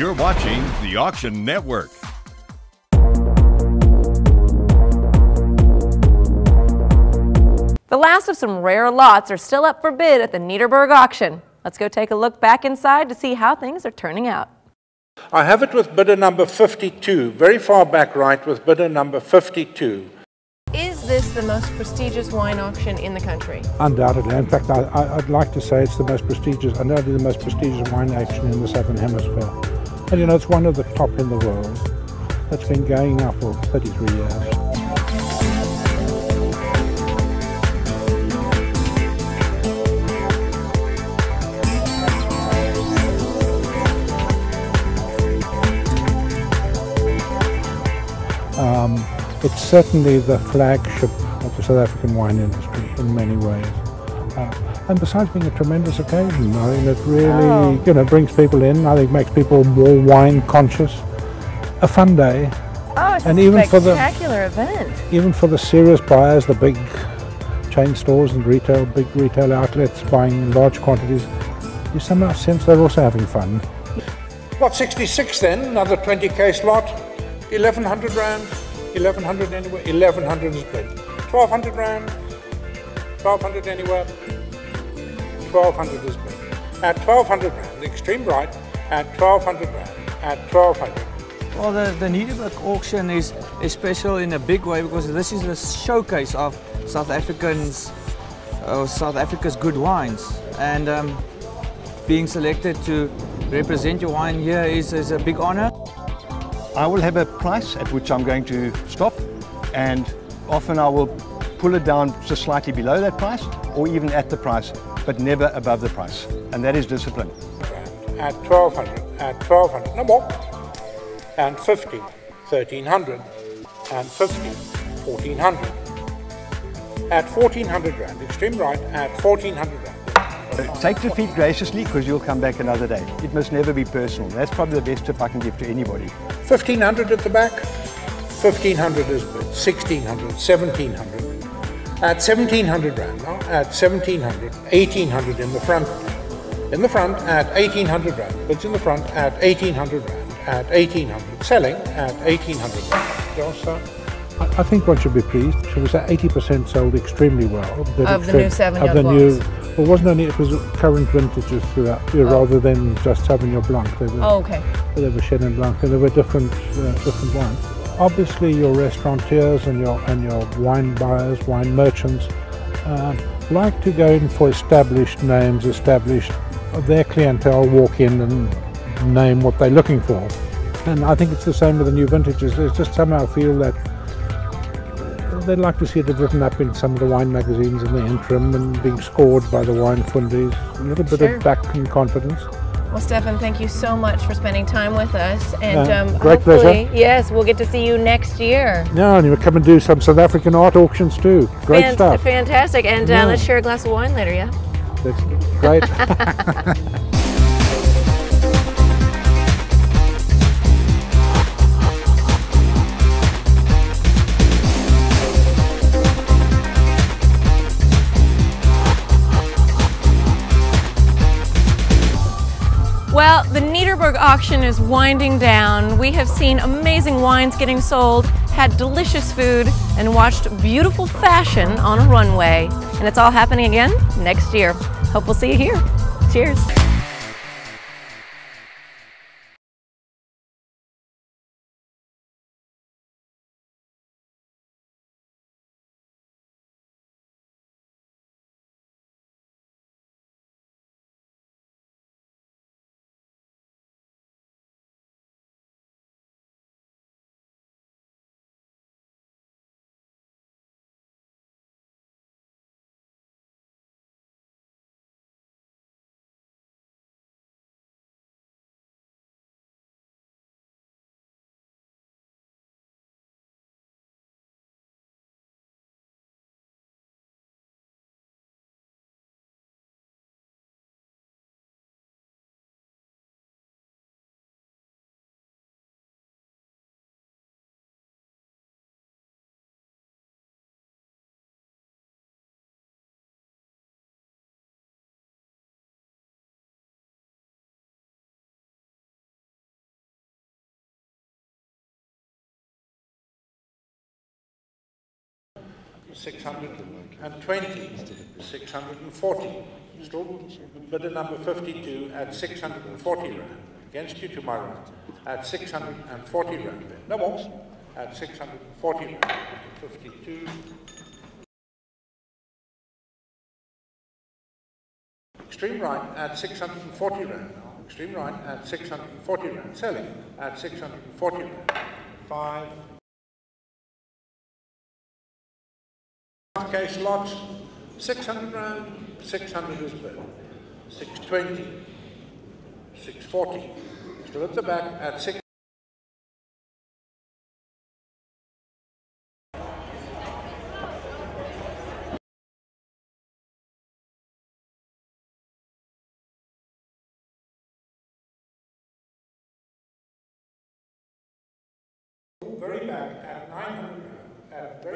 You're watching the Auction Network. The last of some rare lots are still up for bid at the Nederburg Auction. Let's go take a look back inside to see how things are turning out. I have it with bidder number 52, very far back right with bidder number 52. Is this the most prestigious wine auction in the country? Undoubtedly. In fact, I'd like to say it's the most prestigious, undoubtedly the most prestigious wine auction in the Southern Hemisphere. And you know, it's one of the top in the world. It's been going now for 33 years. It's certainly the flagship of the South African wine industry in many ways. And besides being a tremendous occasion, I mean, it really brings people in. I think makes people more wine conscious. A fun day. Oh, it's and a even spectacular event. Even for the serious buyers, the big chain stores and big retail outlets buying in large quantities, you somehow sense they're also having fun. Lot 66 then, another 20k slot, 1100 rand. 1100 anywhere, 1100 is bid. 1200 rand, 1200 anywhere, 1200 is bid. At 1200 rand, the extreme right, at 1200 rand, at 1200. Well, the Nederburg auction is special in a big way because this is a showcase of South Africa's good wines, and being selected to represent your wine here is a big honor. I will have a price at which I'm going to stop, and often I will pull it down just slightly below that price or even at the price, but never above the price, and that is discipline. At 1200, at 1200, no more, and 50, 1300, and 50, 1400. At 1400 rand, extreme right, at 1400 rand. Take defeat graciously because you'll come back another day. It must never be personal. That's probably the best tip I can give to anybody. 1500 at the back, 1500 is bid, 1600, 1700. At 1700 rand now, at 1700, 1800 in the front. In the front at 1800 rand, bids in the front at 1800 rand, at 1800, selling at 1800 rand. Also, I think one should be pleased. Should we say 80% sold extremely well. Of the new Sauvignon Blancs? It wasn't only, it was current vintages throughout, rather than just Sauvignon Blanc. They were, There were Chenin Blanc, and there were different wines. Obviously, your restaurateurs and your wine buyers, wine merchants, like to go in for established names, their clientele walk in and name what they're looking for. And I think it's the same with the new vintages. They just somehow feel that they'd like to see it written up in some of the wine magazines in the interim and being scored by the wine fundies. A little bit of back and confidence. Well, Stefan, thank you so much for spending time with us. And great pleasure. Yes, we'll get to see you next year. Yeah, and you come and do some South African art auctions too. Great stuff. Fantastic. And let's share a glass of wine later, yeah? That's great. Well, the Nederburg auction is winding down. We have seen amazing wines getting sold, had delicious food, and watched beautiful fashion on a runway. And it's all happening again next year. Hope we'll see you here. Cheers. 620, 640. Still bidder number 52 at 640 rand. Against you to my right at 640 rand. No more. At 640 rand. 52. Extreme right at 640 rand now. Extreme right at 640 rand. Selling at 640 rand. 5. Case lots, 600 rand, 600 is bid. 620, 640. Still at the back at 6. Very back at 900 rand. At very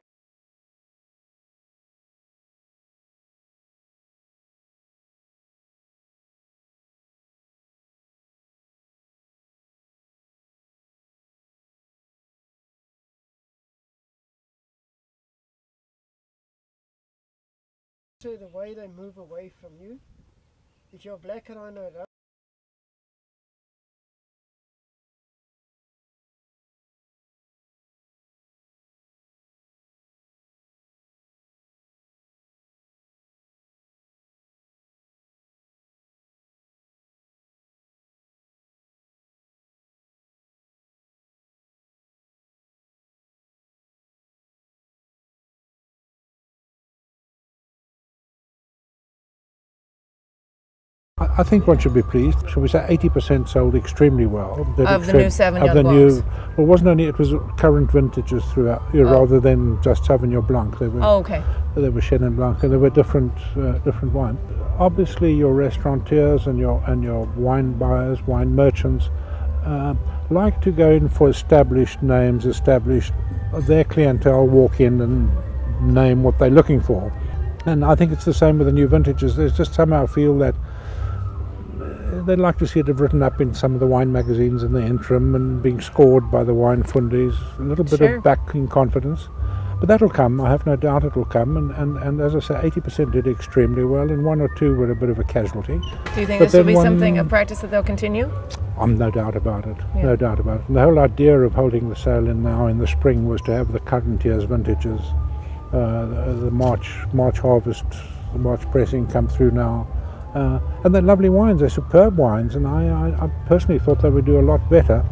the way they move away from you. If you're black and I know that. I think one should be pleased. Shall we say 80% sold extremely well. Of the new 7-year Blancs. Blancs. Well, it wasn't only, it was current vintages throughout, rather than just Sauvignon Blanc. They were, There were Chenin Blanc, and there were different wines. Obviously, your restaurateurs and your wine buyers, wine merchants, like to go in for established names, their clientele walk in and name what they're looking for. And I think it's the same with the new vintages. There's just somehow feel that they'd like to see it written up in some of the wine magazines in the interim and being scored by the wine fundies. A little bit of backing confidence. But that'll come, I have no doubt it will come. And as I say, 80% did extremely well, and 1 or 2 were a bit of a casualty. Do you think this will be something, a practice that they'll continue? I'm no doubt about it, no doubt about it. And the whole idea of holding the sale now in the spring was to have the current year's vintages, the March harvest, the March pressing come through now. And they're lovely wines, they're superb wines, and I personally thought they would do a lot better.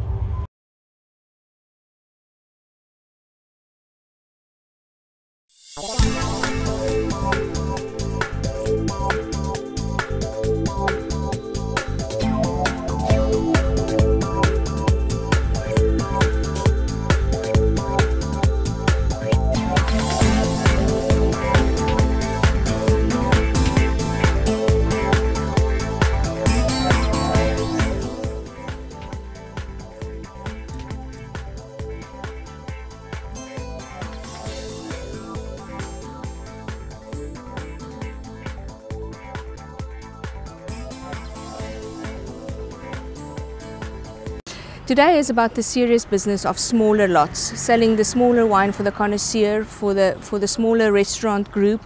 Today is about the serious business of smaller lots, selling the smaller wine for the connoisseur, for the smaller restaurant group,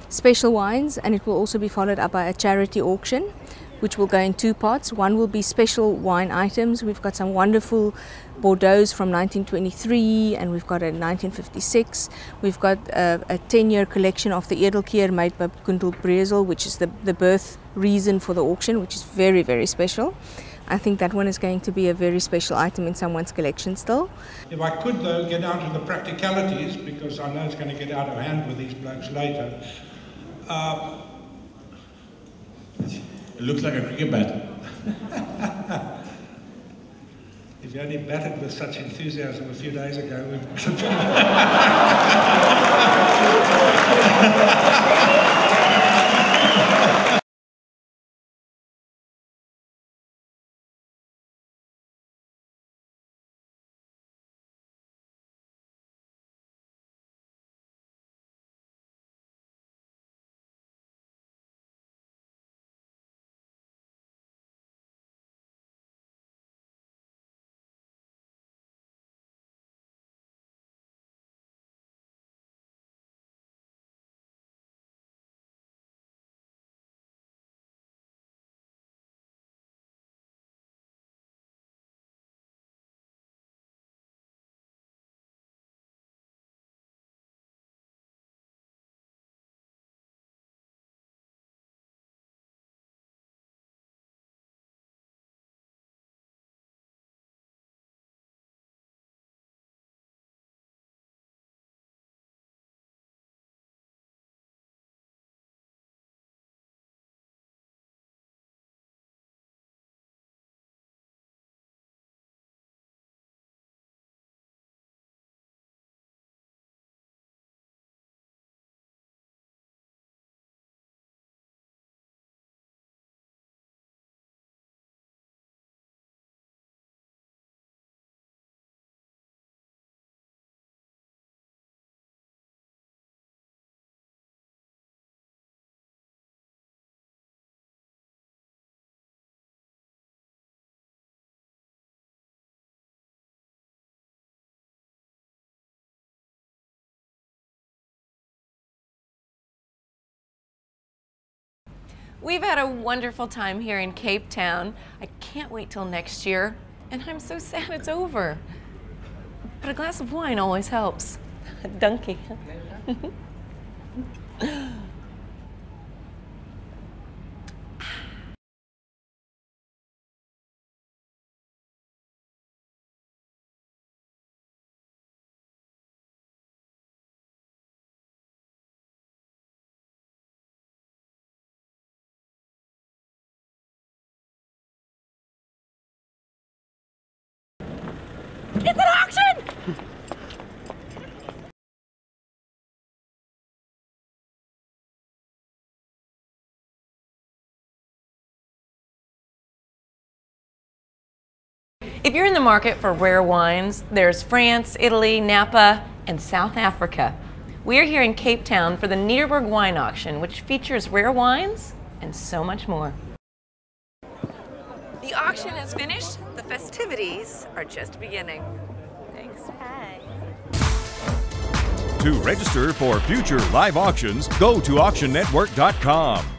special wines, and it will also be followed up by a charity auction, which will go in 2 parts. One will be special wine items. We've got some wonderful Bordeaux from 1923, and we've got a 1956. We've got a 10-year collection of the Edelkeer made by Kuntel Brezel, which is the birth reason for the auction, which is very, very special. I think that one is going to be a very special item in someone's collection still. If I could, though, get down to the practicalities, because I know it's going to get out of hand with these blokes later. It looks like a cricket bat. If you only batted with such enthusiasm a few days ago, We've had a wonderful time here in Cape Town. I can't wait till next year, and I'm so sad it's over. But a glass of wine always helps. Donkey. It's an auction! If you're in the market for rare wines, there's France, Italy, Napa, and South Africa. We're here in Cape Town for the Nederburg Wine Auction, which features rare wines and so much more. The auction is finished. The festivities are just beginning. Thanks. Hi. To register for future live auctions, go to auctionnetwork.com.